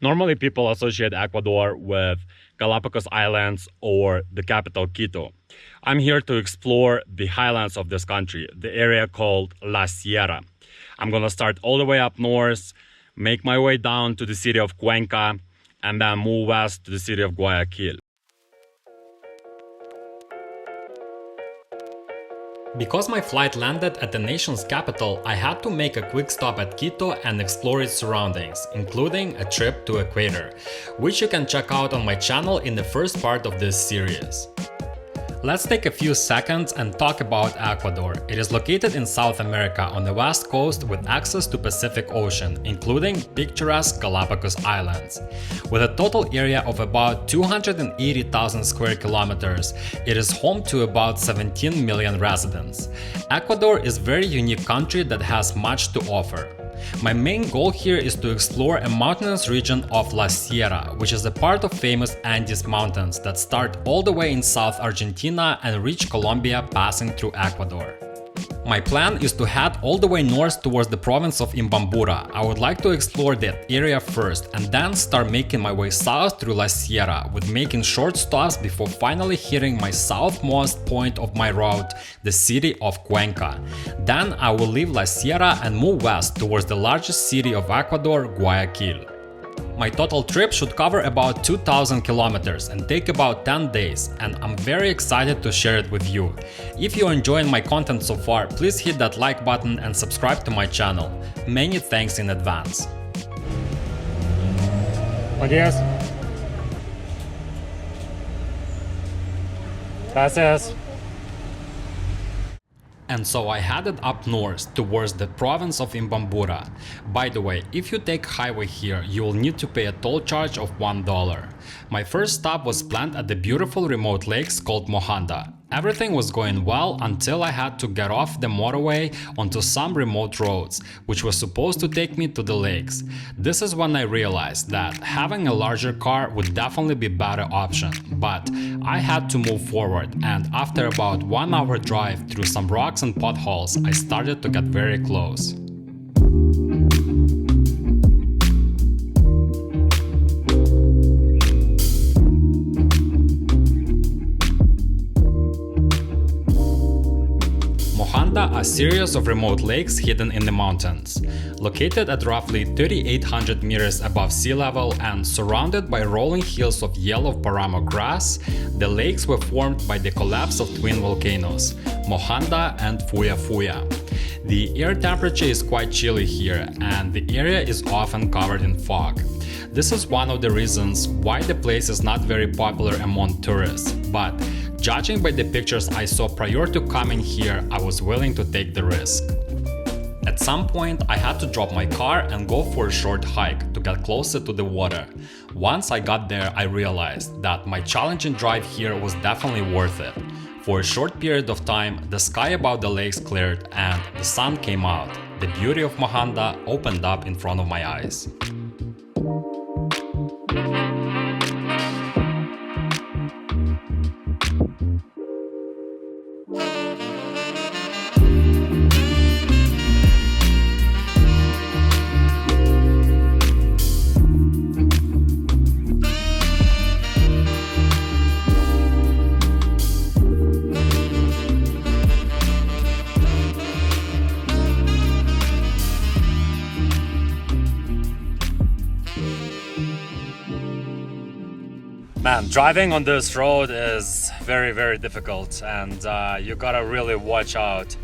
Normally, people associate Ecuador with Galapagos Islands or the capital Quito. I'm here to explore the highlands of this country, the area called La Sierra. I'm gonna start all the way up north, make my way down to the city of Cuenca, and then move west to the city of Guayaquil. Because my flight landed at the nation's capital, I had to make a quick stop at Quito and explore its surroundings, including a trip to Ecuador, which you can check out on my channel in the first part of this series. Let's take a few seconds and talk about Ecuador. It is located in South America on the west coast with access to Pacific Ocean, including picturesque Galapagos Islands. With a total area of about 280,000 square kilometers, it is home to about 17 million residents. Ecuador is a very unique country that has much to offer. My main goal here is to explore a mountainous region of La Sierra, which is a part of famous Andes Mountains that start all the way in South Argentina and reach Colombia, passing through Ecuador. My plan is to head all the way north towards the province of Imbabura. I would like to explore that area first and then start making my way south through La Sierra, with making short stops before finally hitting my southmost point of my route, the city of Cuenca. Then I will leave La Sierra and move west towards the largest city of Ecuador, Guayaquil. My total trip should cover about 2,000 kilometers and take about 10 days, and I'm very excited to share it with you. If you're enjoying my content so far, please hit that like button and subscribe to my channel. Many thanks in advance. Buenos días. Gracias. And so I headed up north towards the province of Imbabura. By the way, if you take highway here, you will need to pay a toll charge of $1. My first stop was planned at the beautiful remote lakes called Mohanda. Everything was going well until I had to get off the motorway onto some remote roads, which was supposed to take me to the lakes. This is when I realized that having a larger car would definitely be a better option, but I had to move forward, and after about 1 hour drive through some rocks and potholes, I started to get very close. Mohanda, a series of remote lakes hidden in the mountains. Located at roughly 3,800 meters above sea level and surrounded by rolling hills of yellow paramo grass, the lakes were formed by the collapse of twin volcanoes, Mohanda and Fuya Fuya. The air temperature is quite chilly here, and the area is often covered in fog. This is one of the reasons why the place is not very popular among tourists, but judging by the pictures I saw prior to coming here, I was willing to take the risk. At some point, I had to drop my car and go for a short hike to get closer to the water. Once I got there, I realized that my challenging drive here was definitely worth it. For a short period of time, the sky above the lakes cleared and the sun came out. The beauty of Mohanda opened up in front of my eyes. Man, driving on this road is very difficult, and you gotta really watch out.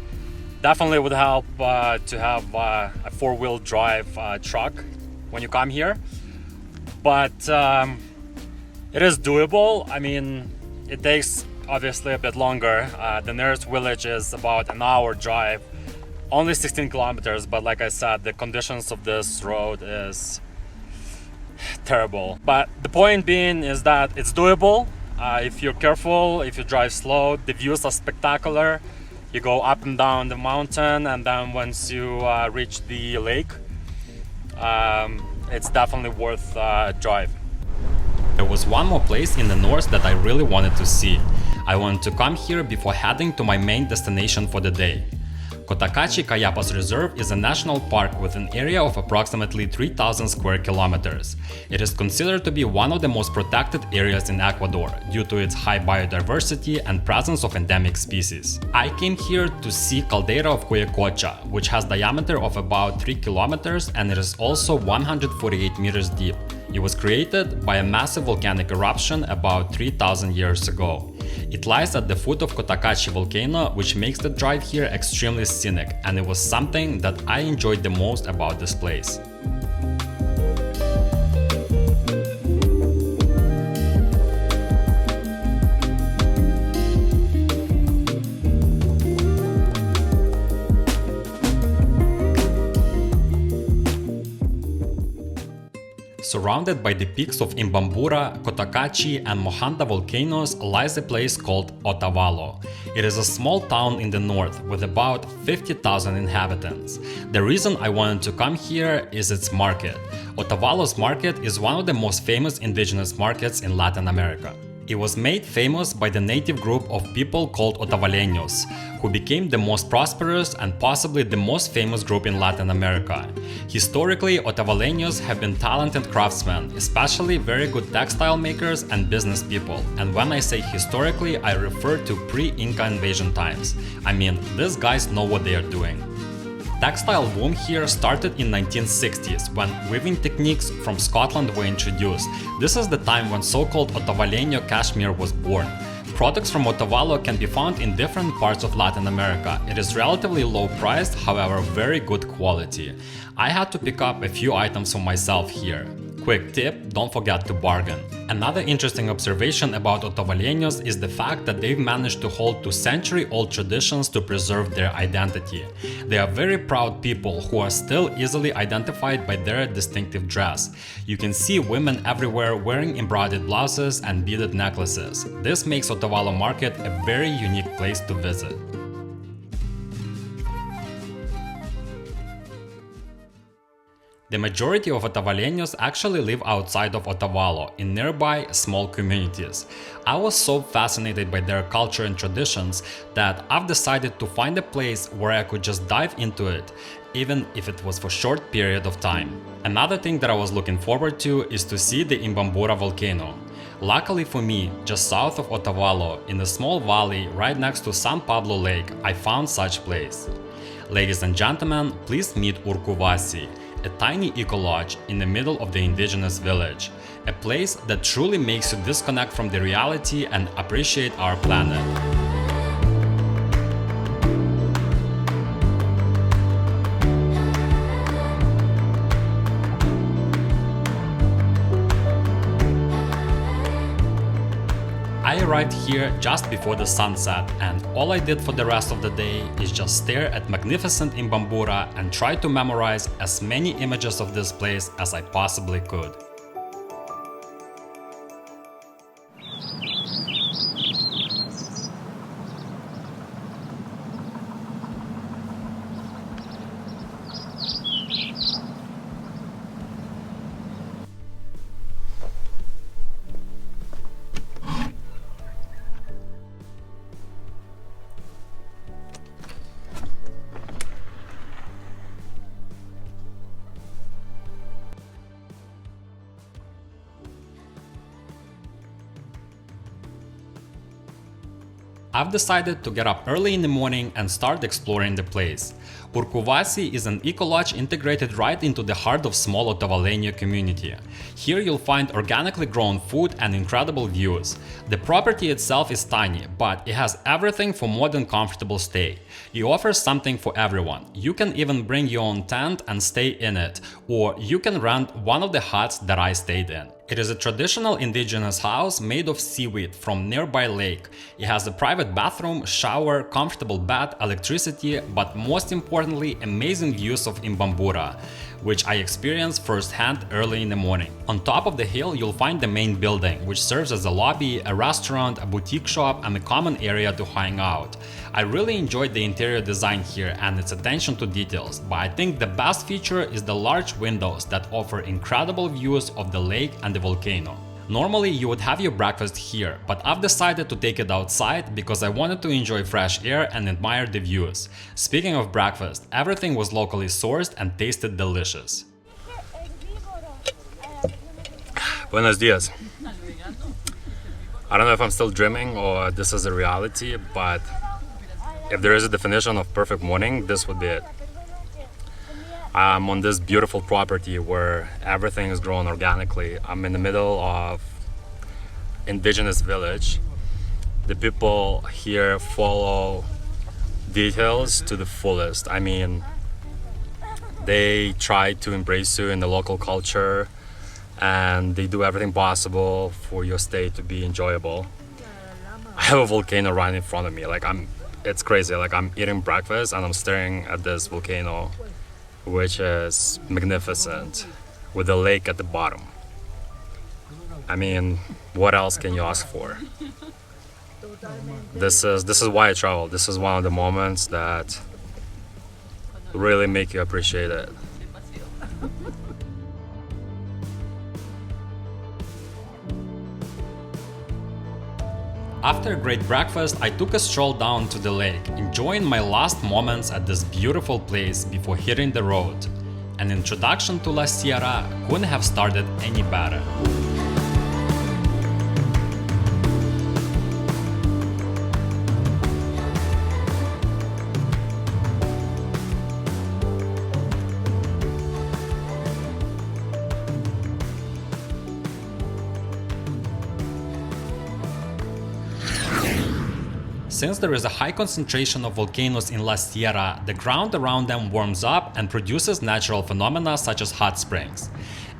Definitely would help to have a four-wheel drive truck when you come here, but it is doable. I mean, it takes obviously a bit longer. The nearest village is about an hour drive, only 16 kilometers, but like I said, the conditions of this road is terrible. But the point being is that it's doable if you're careful, if you drive slow. The views are spectacular. You go up and down the mountain, and then once you reach the lake, it's definitely worth a drive. There was one more place in the north that I really wanted to see. I wanted to come here before heading to my main destination for the day. Cotopaxi Cayapas Reserve is a national park with an area of approximately 3,000 square kilometers. It is considered to be one of the most protected areas in Ecuador due to its high biodiversity and presence of endemic species. I came here to see caldera of Cuicocha, which has diameter of about 3 kilometers and it is also 148 meters deep. It was created by a massive volcanic eruption about 3,000 years ago. It lies at the foot of Cotopaxi volcano, which makes the drive here extremely scenic, and it was something that I enjoyed the most about this place. Surrounded by the peaks of Imbabura, Cotopaxi and Mohanda volcanoes lies a place called Otavalo. It is a small town in the north with about 50,000 inhabitants. The reason I wanted to come here is its market. Otavalo's market is one of the most famous indigenous markets in Latin America. It was made famous by the native group of people called Otavaleños, who became the most prosperous and possibly the most famous group in Latin America. Historically, Otavaleños have been talented craftsmen, especially very good textile makers and business people. And when I say historically, I refer to pre-Inca invasion times. I mean, these guys know what they are doing. Textile boom here started in 1960s when weaving techniques from Scotland were introduced. This is the time when so-called Otavaleño cashmere was born. Products from Otavalo can be found in different parts of Latin America. It is relatively low priced, however very good quality. I had to pick up a few items for myself here. Quick tip, don't forget to bargain. Another interesting observation about Otavaleños is the fact that they've managed to hold to century-old traditions to preserve their identity. They are very proud people who are still easily identified by their distinctive dress. You can see women everywhere wearing embroidered blouses and beaded necklaces. This makes Otavalo Market a very unique place to visit. The majority of Otavaleños actually live outside of Otavalo, in nearby small communities. I was so fascinated by their culture and traditions that I've decided to find a place where I could just dive into it, even if it was for a short period of time. Another thing that I was looking forward to is to see the Imbabura volcano. Luckily for me, just south of Otavalo, in a small valley right next to San Pablo Lake, I found such place. Ladies and gentlemen, please meet Urkuwasi, a tiny eco-lodge in the middle of the indigenous village, a place that truly makes you disconnect from the reality and appreciate our planet. I arrived here just before the sunset, and all I did for the rest of the day is just stare at magnificent Imbabura and try to memorize as many images of this place as I possibly could. I've decided to get up early in the morning and start exploring the place. Urkuwasi is an eco-lodge integrated right into the heart of small Otavaleño community. Here you'll find organically grown food and incredible views. The property itself is tiny, but it has everything for more than comfortable stay. It offers something for everyone. You can even bring your own tent and stay in it, or you can rent one of the huts that I stayed in. It is a traditional indigenous house made of seaweed from nearby lake. It has a private bathroom, shower, comfortable bed, electricity, but most importantly, amazing views of Imbabura, which I experienced firsthand early in the morning. On top of the hill, you'll find the main building, which serves as a lobby, a restaurant, a boutique shop, and a common area to hang out. I really enjoyed the interior design here and its attention to details, but I think the best feature is the large windows that offer incredible views of the lake and the volcano. Normally you would have your breakfast here, but I've decided to take it outside because I wanted to enjoy fresh air and admire the views. Speaking of breakfast, everything was locally sourced and tasted delicious. Buenos dias. I don't know if I'm still dreaming or this is a reality, but if there is a definition of perfect morning, this would be it. I'm on this beautiful property where everything is grown organically. I'm in the middle of indigenous village. The people here follow details to the fullest. I mean, they try to embrace you in the local culture and they do everything possible for your stay to be enjoyable. I have a volcano right in front of me. It's crazy. I'm eating breakfast and I'm staring at this volcano, which is magnificent, with a lake at the bottom. I mean, what else can you ask for? This is why I travel. This is one of the moments that really make you appreciate it. After a great breakfast, I took a stroll down to the lake, enjoying my last moments at this beautiful place before hitting the road. An introduction to La Sierra couldn't have started any better. Since there is a high concentration of volcanoes in La Sierra, the ground around them warms up and produces natural phenomena such as hot springs.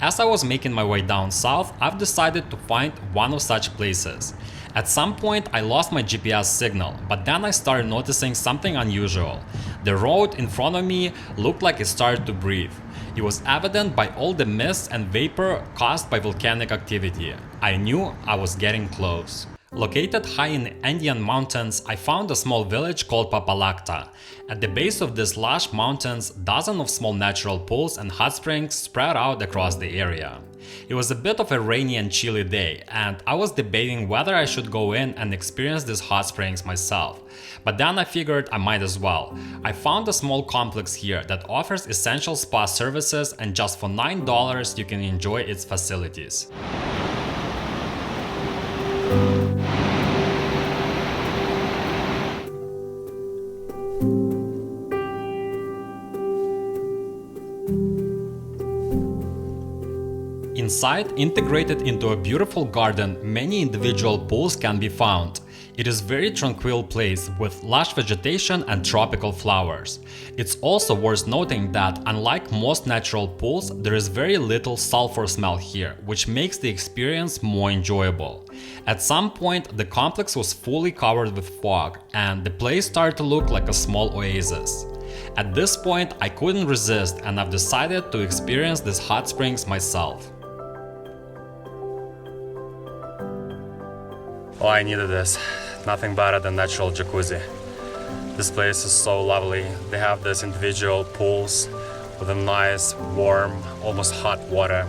As I was making my way down south, I've decided to find one of such places. At some point I lost my GPS signal, but then I started noticing something unusual. The road in front of me looked like it started to breathe. It was evident by all the mist and vapor caused by volcanic activity. I knew I was getting close. Located high in the Andean mountains, I found a small village called Papallacta. At the base of these lush mountains, dozens of small natural pools and hot springs spread out across the area. It was a bit of a rainy and chilly day, and I was debating whether I should go in and experience these hot springs myself. But then I figured I might as well. I found a small complex here that offers essential spa services, and just for $9 you can enjoy its facilities. Inside, integrated into a beautiful garden, many individual pools can be found. It is a very tranquil place with lush vegetation and tropical flowers. It's also worth noting that unlike most natural pools, there is very little sulfur smell here, which makes the experience more enjoyable. At some point, the complex was fully covered with fog, and the place started to look like a small oasis. At this point, I couldn't resist, and I've decided to experience these hot springs myself. Oh, I needed this. Nothing better than natural jacuzzi. This place is so lovely. They have these individual pools with a nice, warm, almost hot water.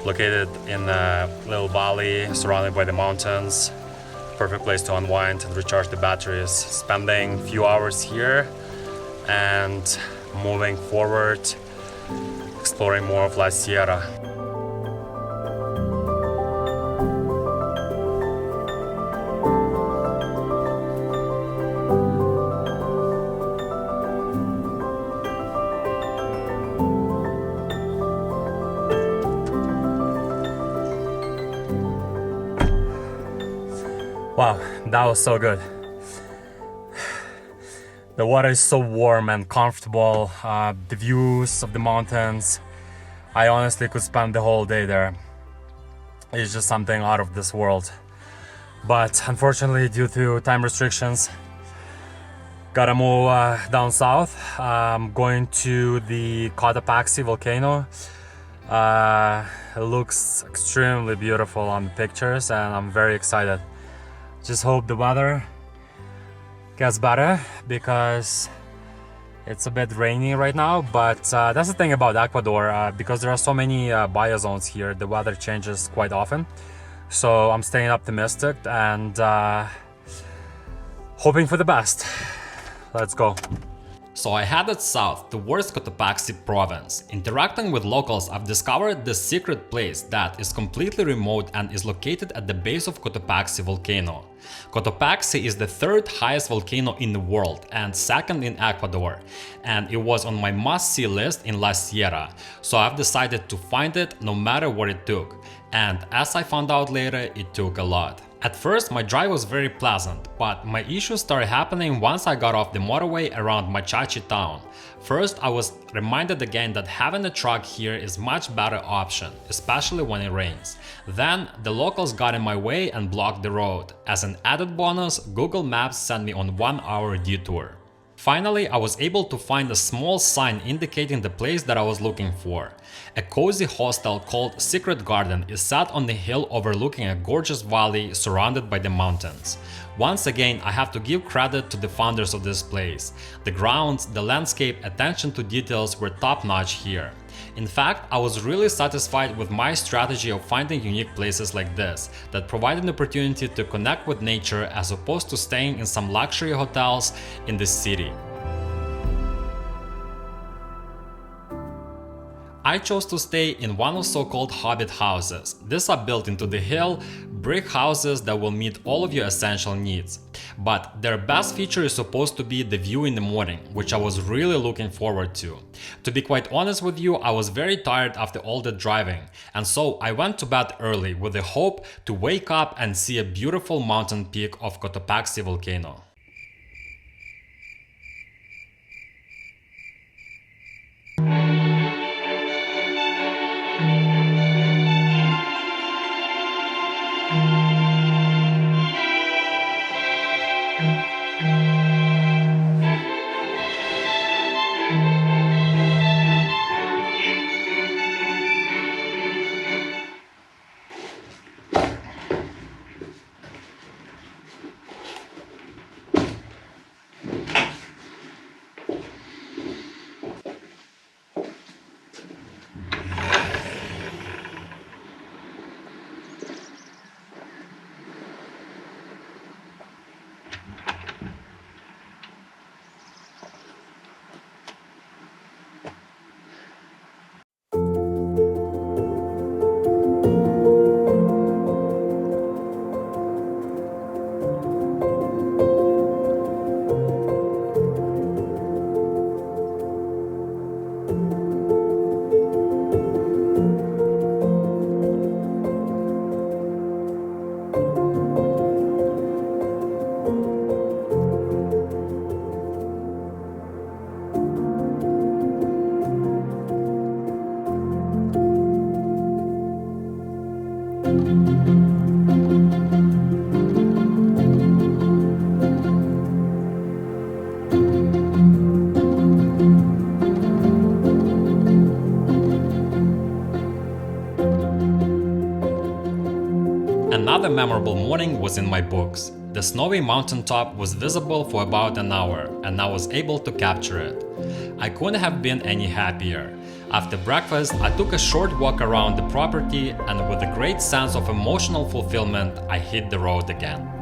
Located in a little valley surrounded by the mountains. Perfect place to unwind and recharge the batteries. Spending a few hours here and moving forward, exploring more of La Sierra. Wow, that was so good. The water is so warm and comfortable, the views of the mountains. I honestly could spend the whole day there. It's just something out of this world. But unfortunately, due to time restrictions, gotta move down south. I'm going to the Cotopaxi volcano. It looks extremely beautiful on the pictures and I'm very excited. Just hope the weather gets better because it's a bit rainy right now, but that's the thing about Ecuador, because there are so many biozones here, the weather changes quite often. So I'm staying optimistic and hoping for the best. Let's go. So I headed south towards Cotopaxi province. Interacting with locals, I've discovered this secret place that is completely remote and is located at the base of Cotopaxi volcano. Cotopaxi is the third highest volcano in the world and second in Ecuador, and it was on my must-see list in La Sierra, so I've decided to find it no matter what it took. And as I found out later, it took a lot. At first, my drive was very pleasant, but my issues started happening once I got off the motorway around Machachi town. First, I was reminded again that having a truck here is much better option, especially when it rains. Then, the locals got in my way and blocked the road. As an added bonus, Google Maps sent me on 1-hour detour. Finally, I was able to find a small sign indicating the place that I was looking for. A cozy hostel called Secret Garden is set on the hill overlooking a gorgeous valley surrounded by the mountains. Once again, I have to give credit to the founders of this place. The grounds, the landscape, attention to details were top-notch here. In fact, I was really satisfied with my strategy of finding unique places like this that provide an opportunity to connect with nature as opposed to staying in some luxury hotels in the city. I chose to stay in one of so-called hobbit houses. These are built into the hill, brick houses that will meet all of your essential needs. But their best feature is supposed to be the view in the morning, which I was really looking forward to. To be quite honest with you, I was very tired after all the driving, and so I went to bed early with the hope to wake up and see a beautiful mountain peak of Cotopaxi volcano. Another memorable morning was in my books. The snowy mountaintop was visible for about an hour, and I was able to capture it. I couldn't have been any happier. After breakfast, I took a short walk around the property, and with a great sense of emotional fulfillment, I hit the road again.